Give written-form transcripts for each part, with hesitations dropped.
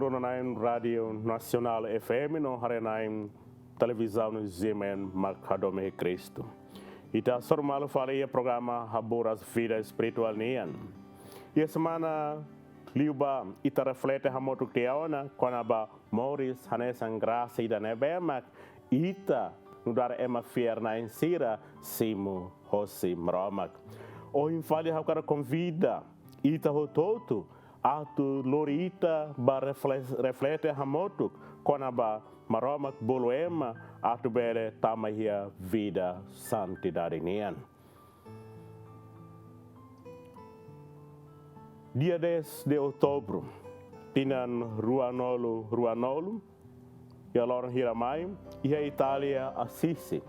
Ronaim Radio Nacional FM no Harenaim Televisão Zemen Macadome Cristo. Ita sormal falia programa Haburas Vida Espiritual Nian. E a semana liuba ita reflete hamotuk teaona konaba Morris Hanesan Graça ida nebemak ita nudar ema fier na insira simu hosi mromak. O infali hakara convida ita hototo atu lorita ba reflete hamotuk konaba maromak boluema atu bere tamahia vida santidade nian. Dia 10 de outubro, tinan Ruanolo, e a Loren Hiramai, e a Itália Assisi.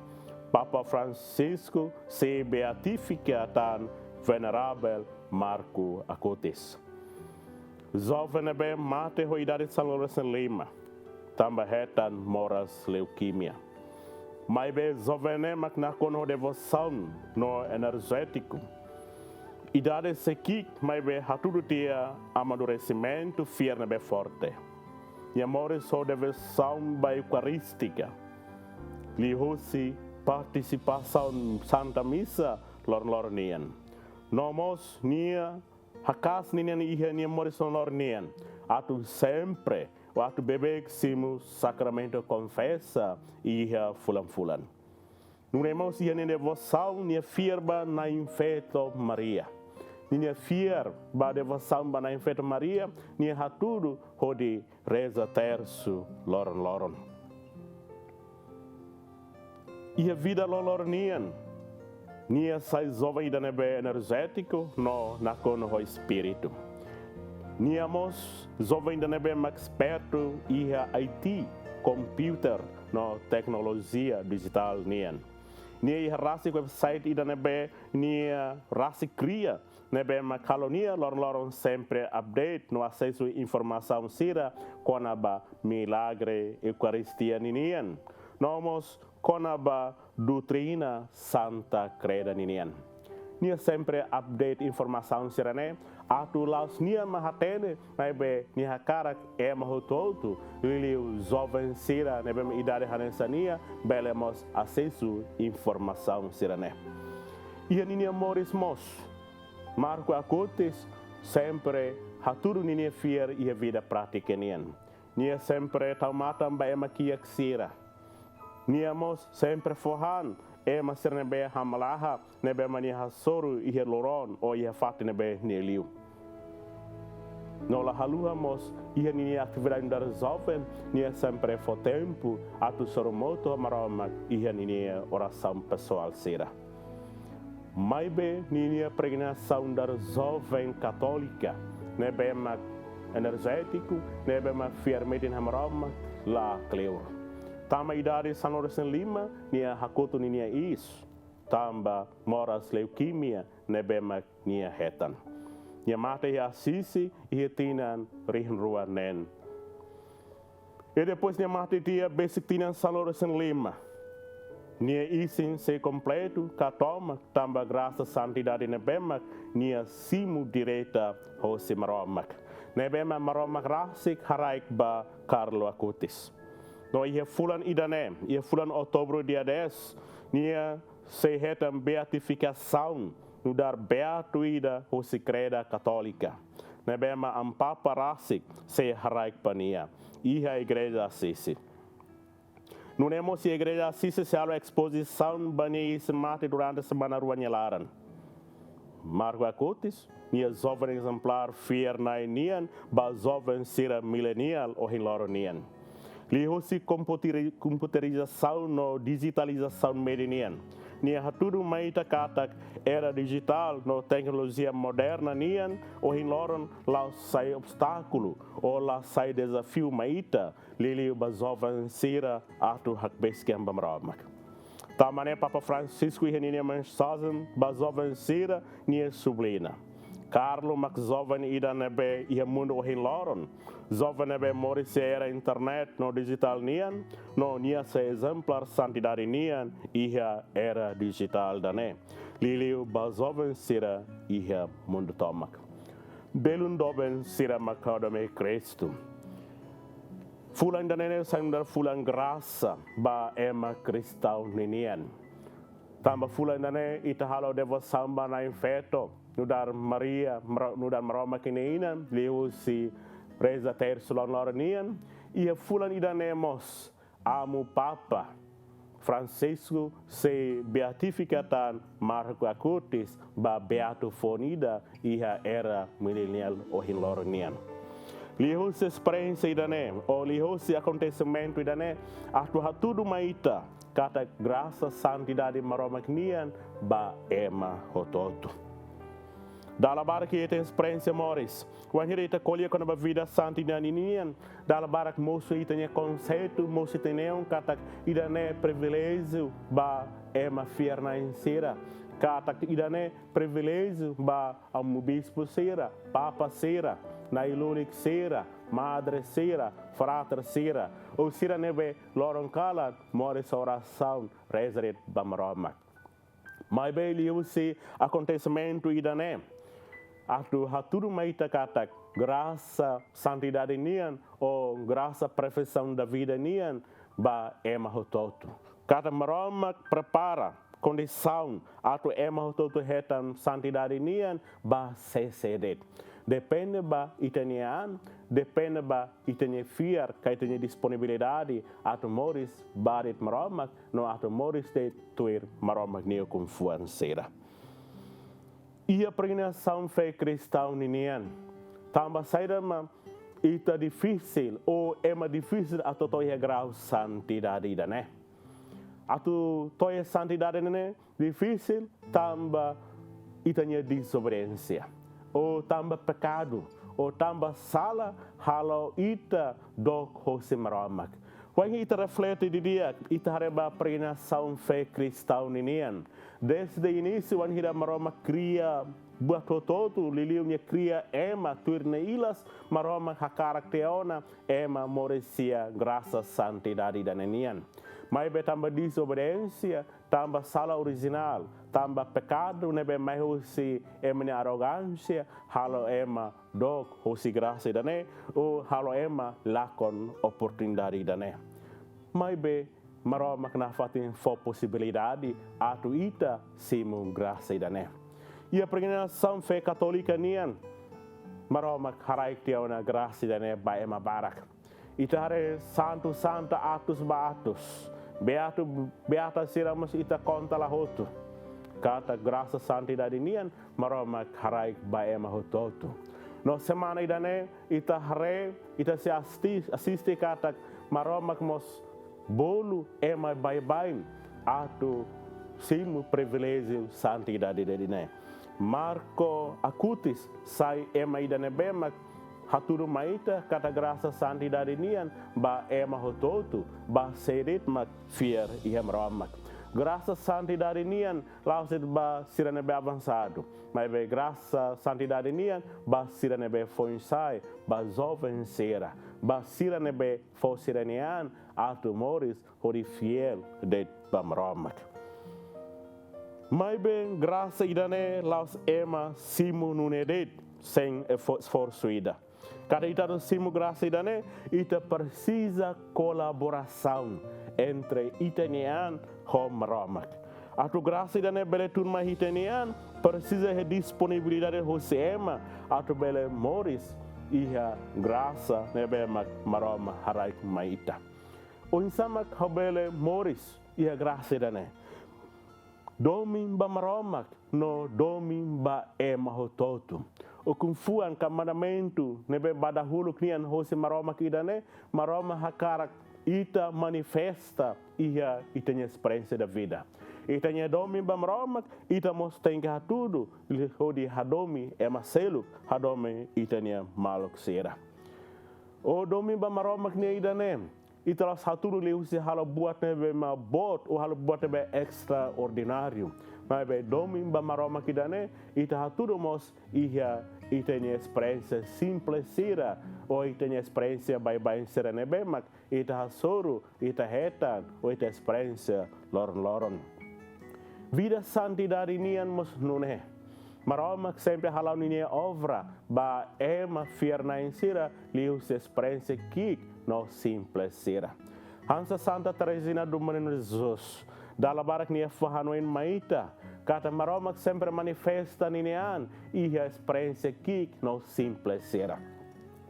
Papa Francisco se beatifica tan venerável Marco Acutis. Jovem bem mate hoidade São Lourenço Lima, também hetan moras leuquimia. Mas bem jovem mak na kono devoção no energético. Idade sequik, mas bem hatudo dia amadurecimento firme bem forte. E amor só devoção bem eucarística. Lihusi participação Santa Missa lornian. Nomos nia hakas nian ihe nia morison lornian. Atu sempre waktu bebek simu sacramento confessa ia fulan. Nunemos ia nia devoção nia firba na infeto Maria. Nia fier ba devoção ba na infeto Maria nia hatudo hodi reza terço loron. Ia vida lornian. Nia sai jovem da nebe energético no na kono ho espírito. Niamos jovem da nebe mais experto ia IT, computer no tecnologia digital nian. Nia ia rasi website ida nebe nia rasi cria nebe ma calonia loron sempre update no acesso informação sira konaba milagre eucaristia nian. Nomos konaba doutrina santa creda ninian. Nia sempre update informação sirane atu laus nia mahatene naibe nia karak mahototo liliu jovem sira nebe idade hanensania belemos acesso informação sirane. Ia ninia morismos Marco Acutis sempre haturu ninia fier ia vida prática nian. Nia sempre taumatam ba emakiak sira. Niamos sempre forran, ema ser nebe hamalaha, nebe mania hasoru ihe loron o ihe fati nebe neliu. Nola haluamos ihe nini atividade dar jovem, nia sempre fo tempo, atu soromoto maroma ihe nini oração pessoal sira. Maibe nini pregnação dar jovem católica, nebe mak energético, nebe mak firmetin hamaroma la cleur. Tama idade São Lourenço Lima, nia hakoto nia is, tamba moras leuquimia, nebemak nia hetan. Nia mate ia Assisi, ia tinan rihin rua nen. E depois nia mate dia basic tinan São Lourenço Lima. Nia isin se completo, katoma, tamba graça santidade nebemak, nia simu direita hosi maromak. Nebemak maromak rasik haraik ba Carlo Acutis. No ia fulan idane, ia fulan outubro dia 10, nia se hetam beatificação no dar beato ida o creda católica. Nebema ampapa rasik se haraik pania, ia igreja Assisi. Não temos a igreja Assisi se a exposição bani se mate durante a semana ruanhelaran. Marco Acutis, nia jovem exemplar fier na nian, ba jovem sira millennial ou hiloronian. Lihusi computerização no digitalização medinian. Nia hatudu maita katak era digital no tecnologia moderna nian o hinloron la sai obstáculo ou la sai desafio maita lili bazovan sira atu hakbeskem bamramak. Tamane Papa Francisco hinia mensagem bazovan sira nia sublina. Carlo mak jovem ida nebe ia mundo hinloron. Jovem nebe moris era internet no digital nian, no nia se exemplar santidade nian ia era digital dane. Liliu ba jovem sira ia mundo tomak. Belun doben sira makadame Cristo. Fulan danene sandar fulan graça ba ema cristão ninian. Tamba fulan dane ita halo devoção ba na infeto. Nudar Maria, nudar maroma kineina, leu si reza tersulon loranian. E fulan idanemos amo Papa Francisco se beatificatan Marco Acutis ba beato fonida iha era milenial ohin loranian. Lihos experiência idane, ou lihos acontecimento idane, atu hatudu maita, kata graça santidade maromaknian ba ema hototo. Dala barak ita experiência moris, quando ita colhe com a vida santidade nian, dala barak moço ita ne conceito, moço ita ne kata idane privilégio ba ema fierna insera. Kata idane privilégio ba am bispo sera, papa sera, nailunik sera, madre sera, frater sera, ou sera nebe loroncala, moris oração, rezaret bamaromak. Mas bem liu se acontecimento idane, atu haturu maita kata graça santidade nian, ou graça perfeição da vida nian, ba ema hototo. Kata maromak prepara condição atu ema hototo hetan santidade nian, ba sesedet. Depende ba itanian, depende ba itania fiar, kaitania disponibilidade, atu moris barit maromak, no atu moris de tuir maromak neo confuancera. Ia pregnação fé cristão ninian, tamba saída ma ita difícil, ou ema difícil atu toia grau santidade da né. Atu toia santidade né, difícil, tamba itania desobediência. Ou tamba pecado, ou tamba sala, halo ita dok hosi maromak. Quando ita reflete de dia, ita hareba pregnação fé cristão ninian. Desde o início, quando ita maromak cria buat todo, liliunya cria ema, tuirne ilas, maromak hakarakteona, ema moresia, graça santidade da ninian. Mas tamba desobediência, tamba sala original, tamba pecado, nebe mais hosi emne arrogância, halo ema dog hosi graça dane, ou halo ema lakon oportunidade dane. Mas be maromak na fatin fo possibilidade atu ita simu graça dane. E a pregnação fé católica nian, maromak haraik tiauna graça dane ba ema barak. Ita hare santo santa atus ba atus. Beata siramos ita conta la hotu. Kata graça santidade nian, maromak haraik ba ema hototo. No semana idane ita hare, ita se assiste kata maromak mos bolu ema bye atu simu privilégio santidade dedine. Marco Acutis sai ema idane bemak haturu maita kata graça santidade nian ba ema hototo ba serit mak fier iam romak. Graça santidade nian lauset ba sirane be avançado. Mas be graça santidade nian ba sirane be foinsai ba jovem sera. Ba sirane be fo siranian atu moris hori fiel de bam romak. Mas be graça idane laus ema simu nunedet sem esforço ida. Cada ita simu graça idane, ita precisa colaboração entre itanian e maromak. Atu graça idane bele turma itanian precisa de disponibilidade de ema, atu bele moris iha graça nebe maroma haraik maita. O insamak habele moris iha graça idane. Domin ba maromak no domin ba ema hototo. O kumfuan kamanamento nebe badahulu knian hosi maroma kidane maroma hakarak ita manifesta ia itanya experiência da vida. Itanya domi ba maroma ita mos tenga tudo hodi hadomi ema selu hadomi itanya maluk sera. O domi ba maroma knia idane ita las haturu leusi halo buat nebe ma bot o halo buat nebe extraordinário. Mas be domi ba maroma kidane ita haturu mos ia itanya experiência simples sira ou itanya experiência bye sira nebemak ita hasoro ita hetan ou ita experiência loron vida santidade nian mos nune Maromak sempre halau ninia obra ba ema fierna insira liu se experiência que no simples sira. Hansa Santa Teresina do Menino Jesus, dala barak nia fahanoin maita, kata Maromak sempre manifesta ninian e a experiência que no simples sira.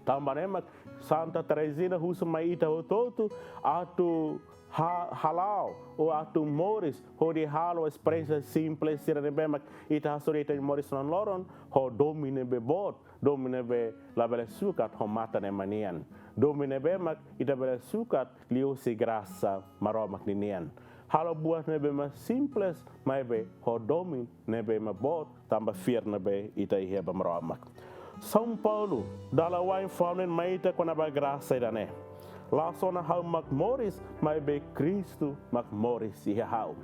Tambanemak Santa Teresina husu maita o toto atu halau ou atu moris ho di halo experiência simples sira nebemak ita hasurita moris non loron ho domine bebot domine be labele sukat ho mata nemanian domine bemak ita bele sukat liu si graça Maromak ninian halo buah nebemak simples maibe ho domine nebe mabot tamba fier nebe ita iheba Maromak. São Paulo dala wain faunen maita com a graça idane. Lá só na hau Moris, mas be Cristo Moris e hau.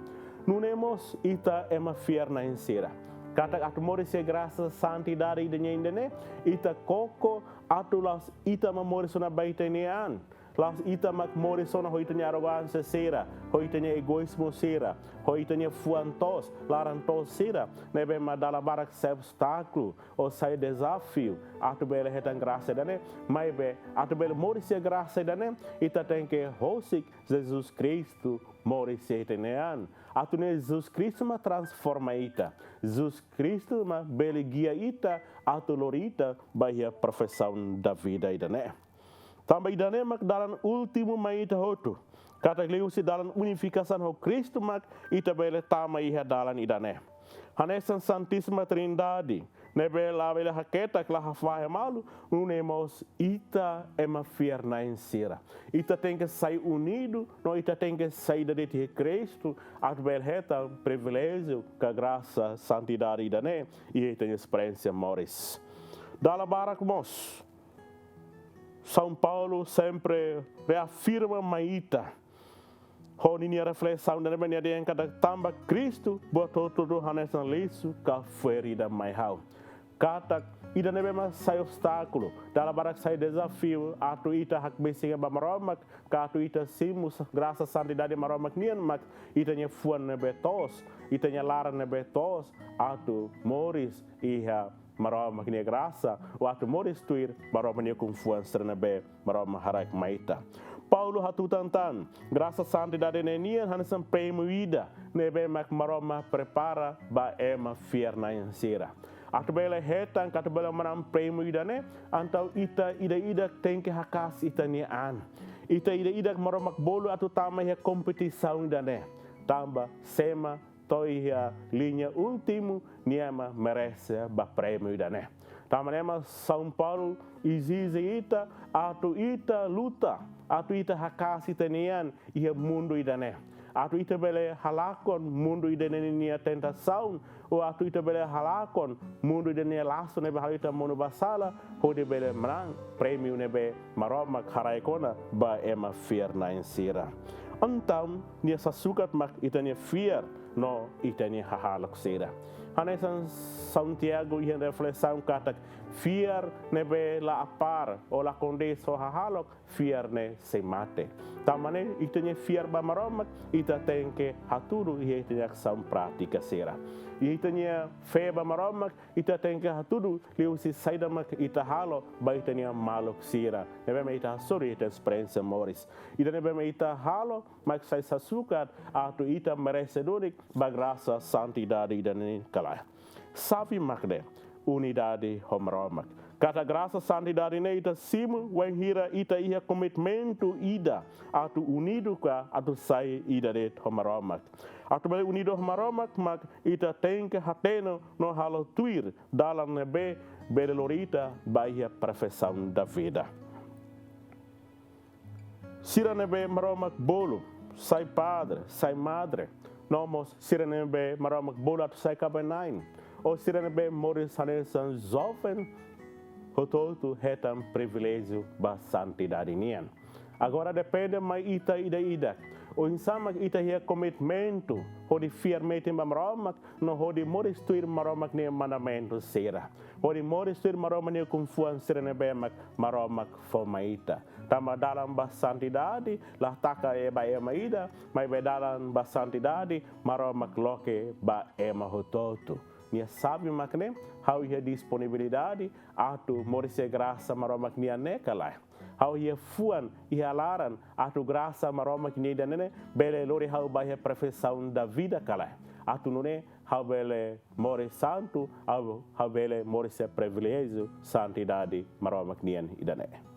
Nunemos ita ema fierna insira. Kata atu Moris e graça santidade idane indene, ita koko atu las ita Moris na baita nean. Las ita Moris na hoitanya arrogância sera, hoitanya egoísmo sera, hoitanya fuantos, larantos sera, nebe madala barak se obstáculo, ou sai desafio, atu bele retan graça dane, mas be atu bele Moris e graça dane, ita tem que hosik Jesus Cristo Moris e tenean. Atu ne Jesus Cristo ma transforma ita, Jesus Cristo ma bele guia ita, atu lorita bahia profissão da vida idane. Também idane mak dalam último maita hotu. Kata liu si dalam unificação ho Cristo mak ita bele tama iha dalam idane. Hanesan Santíssima Trindade, nebe la bele haketa kla hafahe malu, unemos ita ema fierna insira. Ita tem que sair unido, no ita tem que sair de Cristo, at bele heta privilégio, que graça, santidade idane, e ita experiência moris. Dala barak mos. São Paulo sempre reafirma maita. Honinha reflexão da minha dia cada tamba Cristo botou tudo hanesan liso ka ferida mai hau. Kata ida nebe mas sai obstáculo, dala barak sai desafio, atu ita hak besinga ba Maromak, ka atu ita simus graça santidade Maromak nian mak ita nya fuan nebe tos, ita nya laran nebe tos, atu Moris iha Maromak nia graça, o atu Moris tuir Maromak nia kumfuan sernabe Maromak harak maita. Paulo hatu tantan, graça santidade nenian hanesan prêmio ida, nebe mak Maromak prepara ba ema fierna insira. Atu bela hetan katu bela manam prêmio ida ne, antau ita ida tem que hakas ita nian. Ita ida Maromak bolo atu tama ya competição ida ne. Tamba sema toia linha último niama merece ba prêmio idane. Tamanema São Paulo exige ita atu ita luta, atu ita hakasi tenian ia mundo idane. Atu ita bele halakon mundo idane nia tentação, ou atu ita bele halakon mundo idane lasso nebe halita mundo basala, hode bele menang prêmio nebe Maromak haraikona ba ema fierna insira. Então, nia sasukat mak itania fier no itania hahalak sera. Hanesan Santiago ia reflexão kata fier nebe la apar ou la condeso hahalok fier ne se mate. Tamane itania fier ba Maromak ita tem que haturu ia itania ação prática sera. Itania fe ba Maromak ita tem que haturu liu si saida mak ita halo ba itania malok sera. Nebe me ita sori ita experiência moris. Ita nebe me ita halo mak sai sasukat atu ita merecedorik ba graça santidade idane kalai. Sabe makde unidade Maromak. Kata graça santidade ne ita simu wen hira ita ia komitmento ida atu unido ka atu sai ida de Maromak. Atu bele unido Maromak mak ita tem que hateno no halo tuir dalam nebe bele lorita baia profissão da vida. Sira nebe Maromak bolo, sai padre, sai madre. Nomos sira nebe Maromak bolo atu sai kabenain. O sira nebe Moris hanesan jovem, hototu hetam privilégio ba santidade nian. Agora depende mais ida. O insamak ita hia komitmento, hodi firmete ba Maromak, no hodi Moris tuir Maromak ne mandamento sera. Hodi Moris tuir Maromak ne kumfuan sira nebe Maromak formaita. Tama dalam ba santidade, lah taka e ba ema ida, mai be dalam ba santidade, Maromak loke ba ema hototu. nia sabe makne hau ia disponibilidade atu morise graça maromak nia nekalai hau ia fuan ia laran atu graça maromak nia danene bele lori hau bahia profissão da vida kalai atu nune hau bele more santo hau bele morise privilégio santidade maromak nia idane